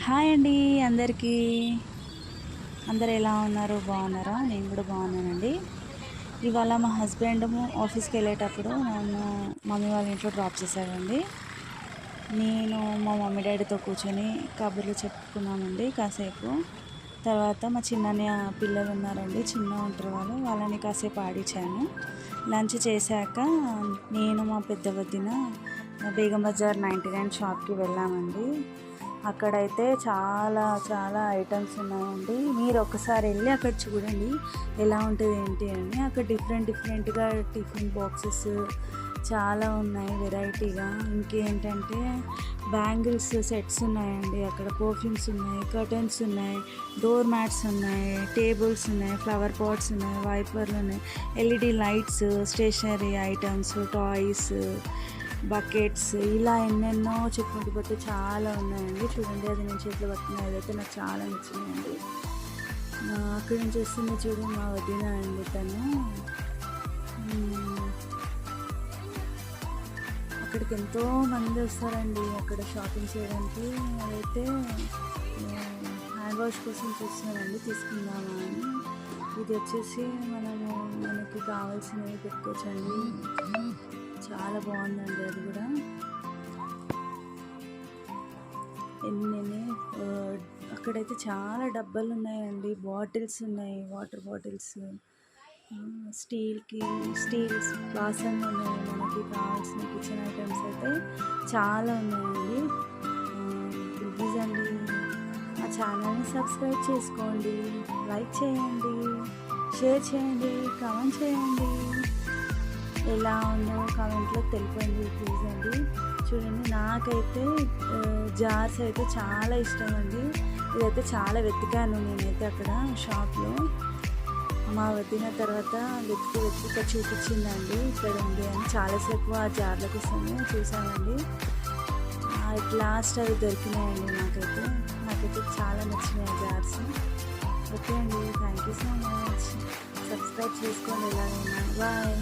Hi అండి అందరికీ. అందరు ఎలా ఉన్నారు? బాగున్నారా? నేను కూడా బాగున్నానండి. ఇవాళ మా హస్బెండ్ ఆఫీస్కి వెళ్ళేటప్పుడు నన్ను మమ్మీ వాళ్ళ ఇంట్లో డ్రాప్ చేశారండి. నేను మా మమ్మీ డాడీతో కూర్చొని కబుర్లు చెప్పుకున్నామండి కాసేపు. తర్వాత మా చిన్నన్నయ్య పిల్లలు ఉన్నారండి, చిన్న ఉంటారు వాళ్ళని కాసేపు ఆడించాను. లంచ్ చేశాక నేను మా పెద్ద వదిన బేగం బజార్ 99 షాప్కి వెళ్ళామండి. అక్కడైతే చాలా చాలా ఐటమ్స్ ఉన్నాయండి. మీరు ఒకసారి వెళ్ళి అక్కడ చూడండి ఎలా ఉంటుంది ఏంటి అని. అక్కడ డిఫరెంట్గా టిఫిన్ బాక్సెస్ చాలా ఉన్నాయి వెరైటీగా. ఇంకేంటంటే బ్యాంగిల్స్ సెట్స్ ఉన్నాయండి, అక్కడ పర్ఫ్యూమ్స్ ఉన్నాయి, కర్టన్స్ ఉన్నాయి, డోర్ మ్యాట్స్ ఉన్నాయి, టేబుల్స్ ఉన్నాయి, ఫ్లవర్ పాట్స్ ఉన్నాయి, వైపర్లు ఉన్నాయి, LED lights, stationery items, toys, buckets, ఇలా ఎన్నెన్నో చెప్పుకుంటూ పోతే చాలా ఉన్నాయండి. చూడండి, అది నేను చేతిలో పట్టుకున్న ఏదైతే నాకు చాలా నచ్చినాయండి. అక్కడి నుంచి వస్తుంది చూడండి మా వదిన అండి. తను అక్కడికి ఎంతో మంది వస్తారండి అక్కడ షాపింగ్ చేయడానికి. అదైతే హ్యాండ్ వాష్ కోసం చూస్తున్నానండి, తీసుకుందామా అని. ఇది వచ్చేసి మనకి కావాల్సినవి పెట్టుకోవచ్చండి. చాలా బాగుందండి అది కూడా. ఎన్ని అక్కడైతే చాలా డబ్బాలు ఉన్నాయండి, బాటిల్స్ ఉన్నాయి, వాటర్ బాటిల్స్, స్టీల్ బాసన్లు ఉన్నాయి. మనకి కావాల్సిన కిచెన్ ఐటమ్స్ అయితే చాలా ఉన్నాయండి. ప్లీజ్ అండి మా ఛానల్ని సబ్స్క్రైబ్ చేసుకోండి, లైక్ చేయండి, షేర్ చేయండి, కామెంట్ చేయండి. ఎలా ఉందో కామెంట్లో తెలిపండి ప్లీజ్ అండి. చూడండి, నాకైతే జార్స్ అయితే చాలా ఇష్టం అండి. ఇదైతే చాలా వెతికాను నేనైతే అక్కడ షాప్లో. మా వదిన తర్వాత వెతికి ఇక్కడ చూపించిందండి, ఇక్కడ ఉంది అని. చాలాసేపు ఆ జార్ల కోసమే చూసానండి. అట్ లాస్ట్ అవి దొరికినాయండి. నాకైతే చాలా నచ్చినాయి జార్స్. ఓకే అండి, thank you so much. Subscribe చేసుకోండి ఎలాగైనా. బాయ్.